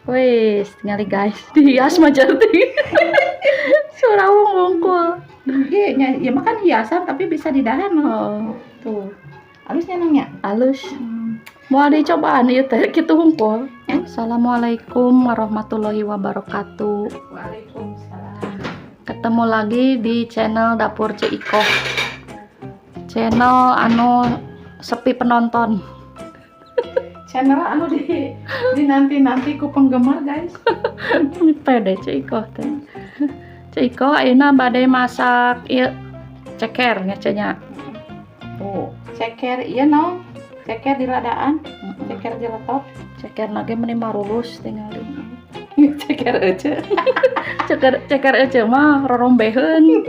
Wes, tinggali guys. Dihias mah jadi. Surawung wongkul. Iya, ya makan hiasan tapi bisa didahan loh. Oh, Tuh. Halusnya nangnya. halus. Mau dicobaan ieu teh kitu wongkul. Assalamualaikum warahmatullahi wabarakatuh. Waalaikumsalam. Ketemu lagi di channel Dapur Ciko. Channel anu sepi penonton. Channel anu di nanti ku penggemar guys. Pede Ciko teh. Ciko ayeuna bade masak ieu ceker ngecenya. Tuh, ceker iya no. Ceker di ladaan, ceker jeletot. Ceker lagi meni marulus tinggal Ceker aja. ceker aja mah rorombeheun.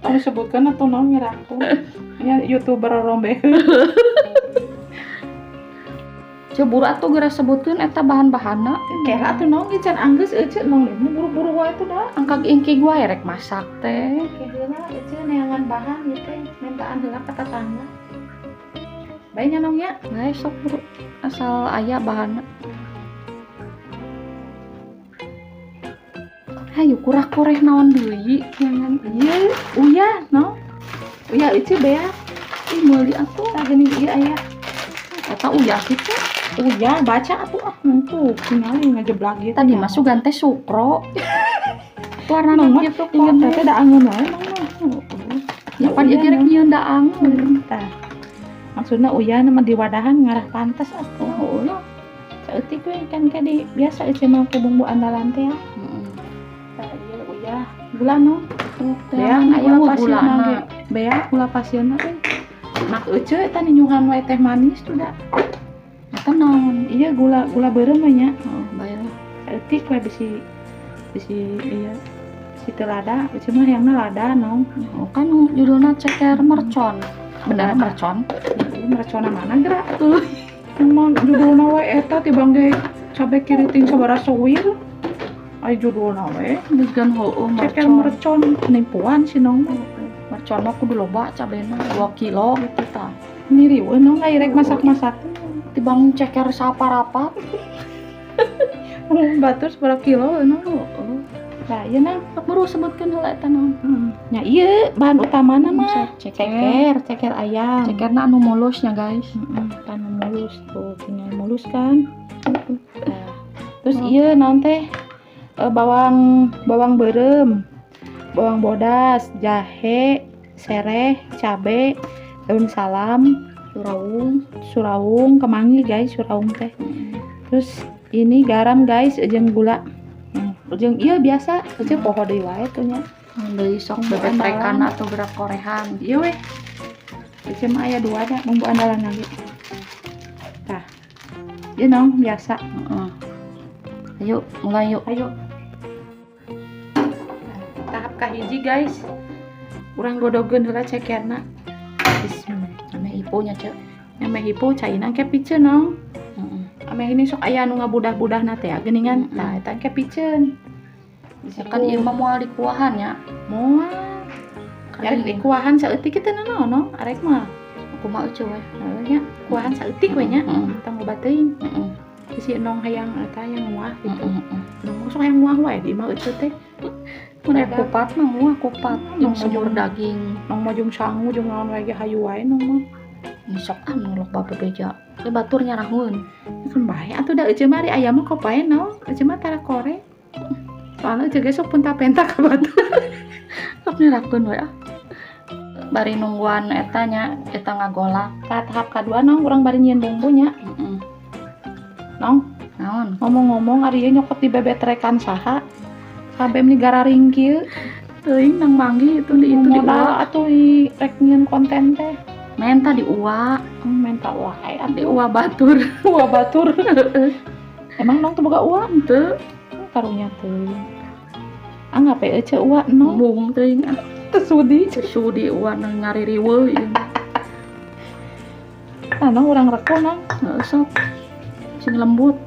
Kamu sebutkan atau no ngiraku. Ya YouTuber rombeheun. Ceburu atuh geura sebutkeun eta bahan-bahanna. Kera atuh no ngican anggeus euceut no buru-buru wae tuh dah. Angka ingki gua rek masak teh. Heula euceut neangan bahan gitu mintaan heula ka tetangga. Bae nya nong nya. Bae sok buru asal aya bahanna. Hayu kurak-kureh naon deui jangan. Iya, uya no. Uya euceut bea. Ih meuli atuh. Tah geuning ieu aya. Eta uyah kitu. Uya baca atuh ah tuh kingali ngajeblak gitu. Tadi mah sugan teh sukro. Warna Nong mah kitu inget kok. teh da angeun wae nong. Ya pan ieu rek nyieun daang. Tah. Maksudna uya mah di wadahan ngarah pantes atuh. Ulah. Saeutik we kan di biasa euceut mah ku bumbu andalan teh ya. Heeh. Tah ieu uya gula no. Bea Aya aya gulana. pasieuna ge. Bea gula pasieuna teh. Mak euceut eta nyuhan wae teh manis tuh da. Eta naon? Iya gula beureum we nya. Oh, bae lah. Saeutik we bisi ieu si teu lada, euceut mah hayangna lada no. Oh, kan judulna ceker mercon. Bener mercon. Ieu mercona mana geura tuh. Emang judulna we eta tibang ge cabe kiriting sabaraha seuir. Ai judulna we Geus heueuh ceker mercon. mercon penipuan si nong. Mercon mah kudu loba cabena 2 kilo gitu tah. Ngiriweun nong ai rek masak-masak. Tibang ceker saparapat. Batur seberapa kilo nong. Heeh. Nah, ieu nang. Baru sebutkeun heula eta naon? Nya ieu bahan utamana mah Ceker. ceker ayam. Cekerna anu mulusnya guys. Kan mulus tuh, tinggal mulus kan. Nah, terus ieu naon teh bawang beureum, bawang bodas, jahe, sereh, cabe, daun salam, surawung, kemangi guys, surawung teh. Terus ini garam guys, jeung gula. Jeung ieu biasa, euceut poho deui wae tuh nya. Deui sok bebek rekan atau berak korehan. Ieu we. Euceut mah aya 2 nya bumbu andalan lagi. Tah. Ieu naon biasa. Heeh. Ayo, mulai yuk. Ayo. Tahap kahiji guys. Urang godogeun heula cekerna. Bismillah. Ame ipunya, Cek. Ame hipo caina ke piceun naon. Heeh. Ame ini sok aya anu ngabudah-budahna teh geuningan. Tah eta ke piceun. Kan ieu mah moal dikuahan nya. Moal. Yarek di kuahan saeutik teh naon no? Arek mah. Aku mah eueuh we. Heuh nya, kuahan saeutik we nya. Tong loba teuing. Heeh. Si nong hayang eta yang muah gitu. Heeh. Nong sok hayang muah wae di mah euceut teh. Mun kupat mah muah kupat jeung sumur daging. Nong mah jeung sangu jeung naon wae ge hayu wae nong mah. Sok anu loba bebeja. Teu batur nyarahkeun. Kan bae atuh da euceut mah ari aya mah kopae naon? Euceut mah tara kore. Soalnya euceut ge sok punta-penta ka batur. Sok nyarahkeun we ah. Bari nungguan eta nya eta ngagolak. Ka tahap kadua nong urang bari nyieun bumbunya. Heeh. Nong Naon? ngomong-ngomong ari ieu nyokot di bebetrekan saha? Kabeh nigara ringkieu. Teuing nang manggi itu di Modal atuh i rek nyieun konten teh. menta di uwa. Menta wae Di atuh. uwa batur. Uwa batur. Emang nong teu boga uang? Teu Karunya teuing. Anggap we euceut uwa nong. bung teuing ah. Teu sudi. Sudi uwa nang ngaririweuh ieu. Tah nong urang reko nong. Heeh sok. Sing lembut.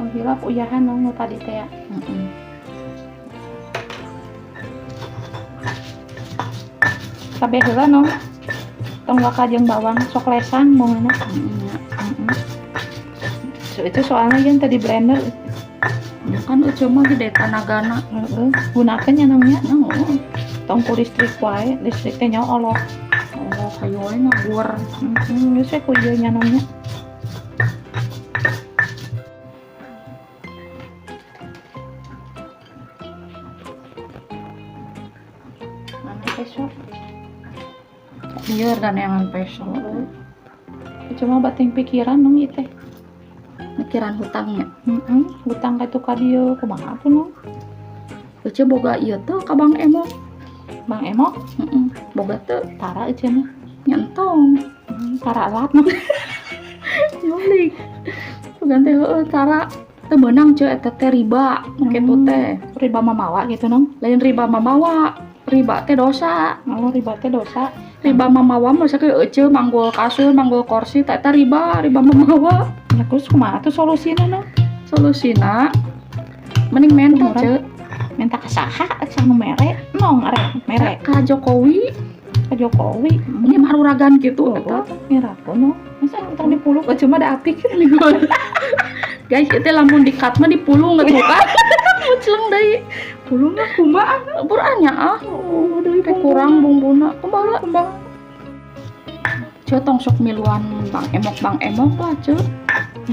Hilap uyahan nong nu tadi teh. Heeh. Kabeh heula nong. Tong waka jeung bawang sok lesang moongna. itu soalnya yang tadi blender. Ya kan cuma gede tanagana. Gunakan ya namanya. Nah, Tong ku listrik wae, listrik teh nya Allah. oh kayu we ngawur. Geus we ku ieu nya namanya. Mana besok? Iya ganeangan peso. Cuma bating pikiran nong ieu teh. Mikiran hutangnya. Hutang ka tu ka dieu kumaha tuh nong? Ece boga ieu tuh ka Bang Emok. Bang Emok, Boga tuh tara ece mah. nyentong. Tara alat nong. Balik. Ganti heueuh cara teu meunang ce eta teh riba kitu teh. Riba mamawa gitu nong. Lain riba mamawa, riba teh dosa. Oh, riba teh dosa. Riba mamawa mah sakeun ece manggul kasur, manggul kursi teh eta riba mamawa. Ya terus kumaha tuh solusina nong? Solusina mending menta ce Minta ka saha anu mere? Nong are mere ka Jokowi. ka Jokowi. Ini mah haruragan gitu eta. Miraku nong. Masa tong dipuluk aja mah da apik. Guys, itu lamun dikat mah dipulung gitu kan. Mucleng deui. Pulung mah kumaha? Buranya ah. Oh, deui Kayak kurang bumbuna. Kumaha? Ce tong sok miluan Bang Emok lah ce.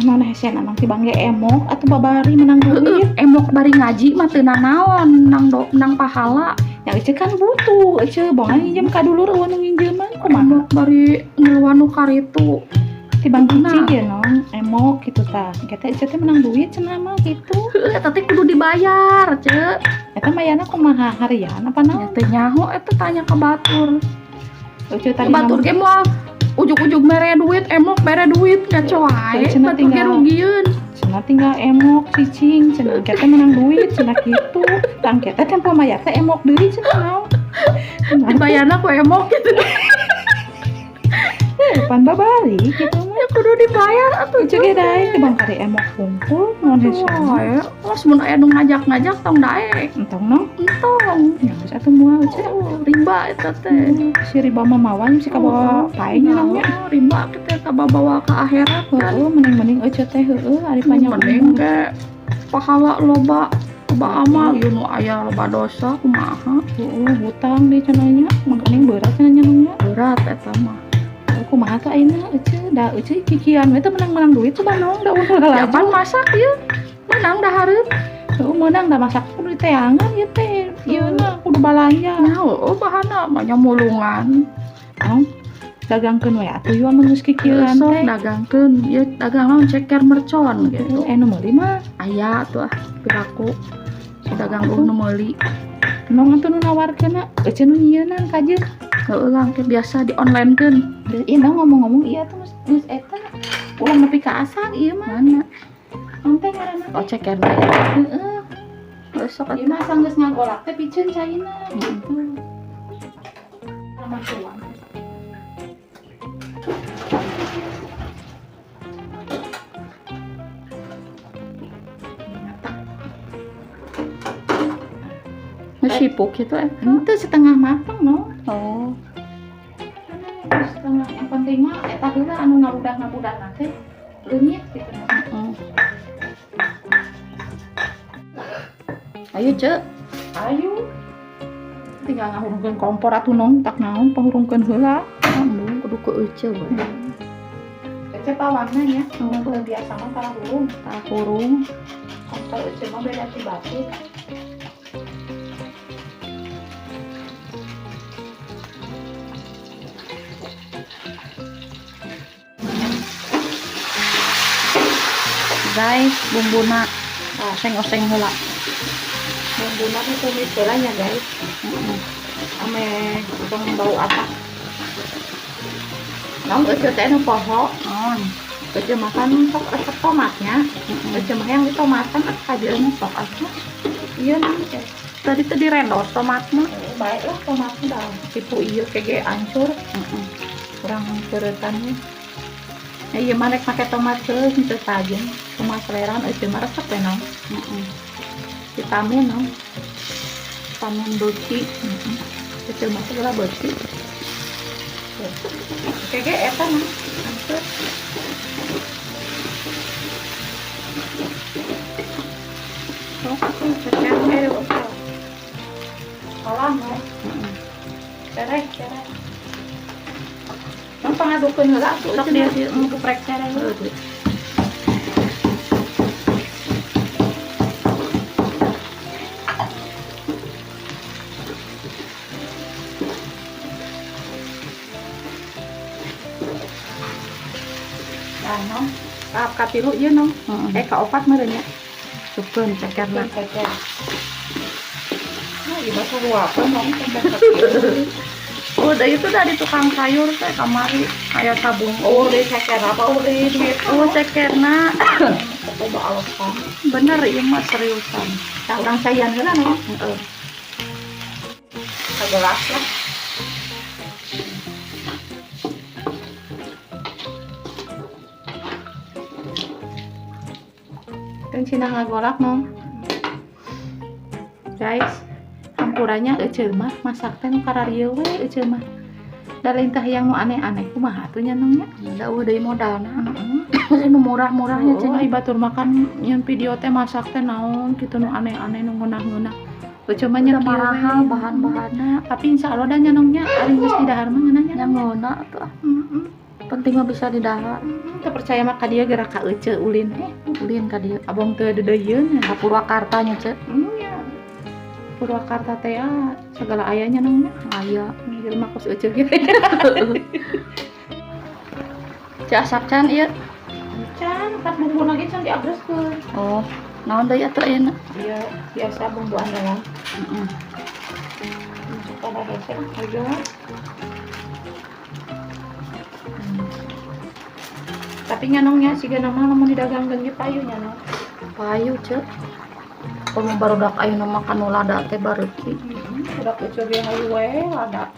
Mana hesen anang ti Bang Emok atuh babari menang duit. Emok bari ngaji mah teu naon, nang pahala. Ya ece kan butuh, ece bongan nginjem ka dulur eueuh nu nginjeman kumaha? Emok bari ngiluan nu karitu. Ti Bang Cicing ya nong, Emok gitu tah. Kita ece teh menang duit cenah mah gitu. Heuh eta teh kudu dibayar, ce. Eta mayana kumaha harian apa Ya naon? teh nyaho eta tanya ka batur. Ece tadi Batur ge moal ujug-ujug mere duit, Emok mere duit ngaco wae. Cenah Batur ge tinggal- rugieun. cenah tinggal Emok Cicing cenah kita menang duit cenah kitu. Tang kita tempo maya teh Emok deui cenah naon. Dibayarna ku Emok gitu. Pan babari gitu mah. Ya kudu dibayar atuh Ece ge daek ti Bang kari Emok kumpul naon hesen. wae. Los mun aya nu ngajak-ngajak tong daek. Entong nong. Entong. Ya geus atuh moal ece. Riba eta teh. Si riba mamawan si kabawa paenya nongnya. Riba kita bawa ke akhirat kan. Heueuh mending ece teh heueuh ari panjang Mending ke pahala loba amal ieu nu aya loba dosa kumaha. Hutang di cenanya mending berat cenanya nongnya. Berat eta mah. Kumaha tuh ayeuna ece da ece kikian we teh menang duit coba nong da ulah Ya lagi. pan masak ieu. Menang da hareup. Heueuh meunang da masak kudu diteangan ieu teh. Ieuna kudu balanja. Nyaho bahana mah mulungan. Nong dagangkeun we atuh ieu anu geus kikian Sok teh. dagangkeun, ieu dagang naon ceker mercon gitu. Nu meuli mah Aya tuh piraku. Si dagang nu meuli. nong atuh nu nawarkeunna ece nu nyieunnan kajeun. Heueuh lang ke biasa di online-keun. Ieu nong ngomong-ngomong iya tuh geus eta ulah nepi ka asal ieu mah. Mana? Nong teh ngaranna Oh ceker teh. heeh. Besok Ieu mah sanggeus ngagolak teh piceun caina gitu. Ramatuan. ngesipuk gitu Itu setengah matang no. Oh. Setengah yang penting mah eta heula anu ngabudah teh leungit gitu. Ayo cek. Ayo. Tinggal ngahurungkeun kompor atuh nong tak naon pahurungkeun heula. Kamu kudu ke ece we. Ece pawarna nya. Biasa mah parahurung. Kurung. Kompor ece mah beda ti batik. Guys, bumbuna oseng-oseng heula. Bumbuna teh tumis heula nya guys. Ame tong bau apa? Nong ece teh nu poho. On. Ece makan sok resep tomatnya. Ece mah yang ditomatan kajeun sok atuh. Ieu nang teh. Tadi teh direndos tomatna. Baiklah tomatnya dah tipu ieu kege ancur. Kurang keretannya. Ya ieu mah rek make tomat teh teu tajam. Cuma seleran ece mah resep we nong. Vitamin nong. Vitamin beuki. Ece mah segala beuki. Kege eta nong. Ancur. pangadukeun heula atuh Sok dia geprek cara heula. Nong, ka tilu ieu nong. Ka opat meureun nya. Sukeun cekerna. Ceker. Nah, ieu basa ruapan nong Udah itu dari tukang sayur teh kamari aya tabung. oh, deui ceker apa udah duit. Oh cekerna. Coba alasan. Bener ieu mah seriusan. Tah urang sayan heula nong. Heeh. Sagelas lah. Kan cina ngagolak nong. Guys, campurannya euceul mah masak teh nu kararieu we euceul mah. Da lain tah yang nu aneh-aneh kumaha atuh nya nong nya. Da deui modalna. Nu murah-murahnya Oh, ai batur makan nyeun video teh masak teh naon kitu nu aneh-aneh nu ngeunah-ngeunah. Euceul mah nya kieu we. mahal bahan-bahanna. Tapi insya Allah dah nya nong nya ari geus di dahar mah ngeunahnya. Yang ngeuna tuh. Penting mah bisa didahar. Teu percaya mah ka dieu gerak ka euceul ulin. Ulin ka dieu. Abang teu deudeuyeun nya. Ka Purwakarta nya ceu. Ya. Purwakarta teh segala ayahnya nong nya. Aya. Jelema kos euceul ge. Ceu asak can ieu. Can, pas bumbu lagi can diagreskeun. Oh, naon deui atuh ayeuna? Iya, biasa bumbu andalan. Heeh. Pada resep aja. Tapi nyanongnya si nama lamun didagangkeun ge payu nyanong. Payu ceu. Kalau barudak ayeuna makan nu lada teh bareuki. Udah euceul ge hayu we lada.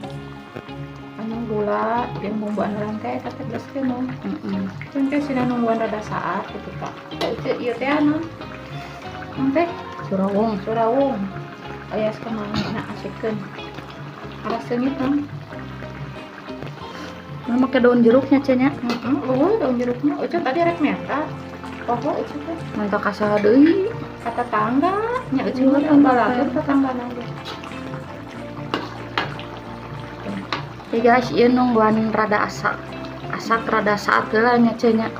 Anu gula jeung bumbu andalan teh eta teh geuskeun nong. Heeh. Can teh sina nungguan rada saat gitu Pak. Euceul ieu teh anu. Teh surawung. Aya sakemana asikeun. Aras seungit nong. Nah, make daun jeruknya ceu nya. Daun jeruknya. Euceul tadi rek menta. Poho euceul teh. Mangga kasaha deui. Kata tangga, nya euceul mah tambah lagi tetanggana ge. Ya guys, ieu nungguan rada asak. Asak rada saat heula nya ceu nya.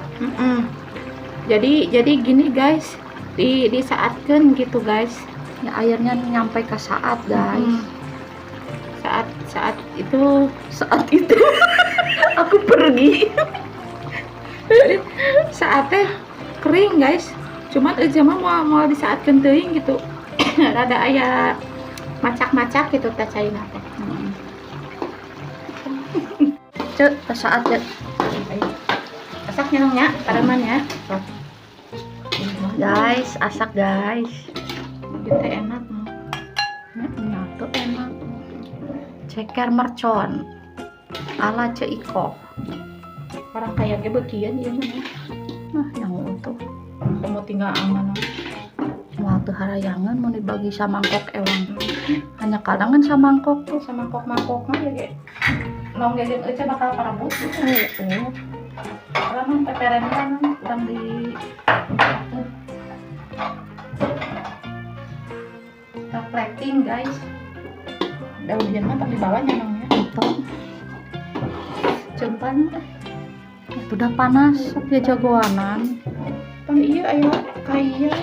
Jadi gini guys, disaatkeun gitu guys. Ya airnya nyampe ke saat guys. Saat itu Aku pergi. saatnya kering guys. Cuman euceul mah mau disaatkeun teuing gitu. Rada aya macak-macak gitu teh caina teh. Ceu saat ceu. Asaknya nong nya, pareman ya. Guys, asak guys. Gitu enak mah. Nah, tuh enak. Ceker mercon ala Ceiko. Orang kaya ge beukian ieu mah. Nah, yang untuk Kamu tinggal aman. mau teu harayangan mau dibagi samangkok ewang. Hanya kadangan samangkok tuh. Sama mangkok mah ya ge. Nong ge euceul bakal parabut. Oh. Lamun peperen kan urang di reflecting guys. Daun hujan mah di bawahnya nongnya. Itu. Cempan. Itu udah panas, sok dia jagoanan. Pan iya aya kaya.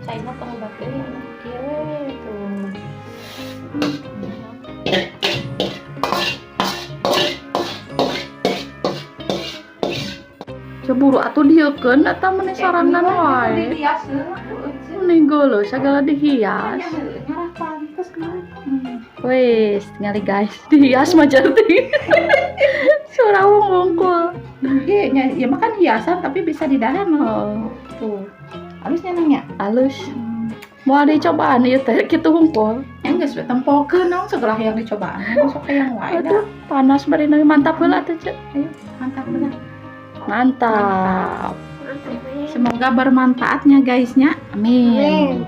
China kamu bakteri kieu we tuh. Ceburu atuh dieukeun eta meni sarangan wae. Dihias Meni geuleuh segala dihias. nyarah pantes kan. Wes, ningali guys, dihias mah jarti. Surawung wungkul. Iya, ya makan hiasan tapi bisa didahar Oh, tuh. Halusnya nanya. halus. Mau dicobaan ieu teh kitu wungkul. Yang geus tempolkeun naon segala yang dicobaan. Sok yang wae Aduh, dah. panas bari deui mantap heula teh, Cek. Ayo, mantap bener. Mantap. Semoga bermanfaatnya guysnya. Amin.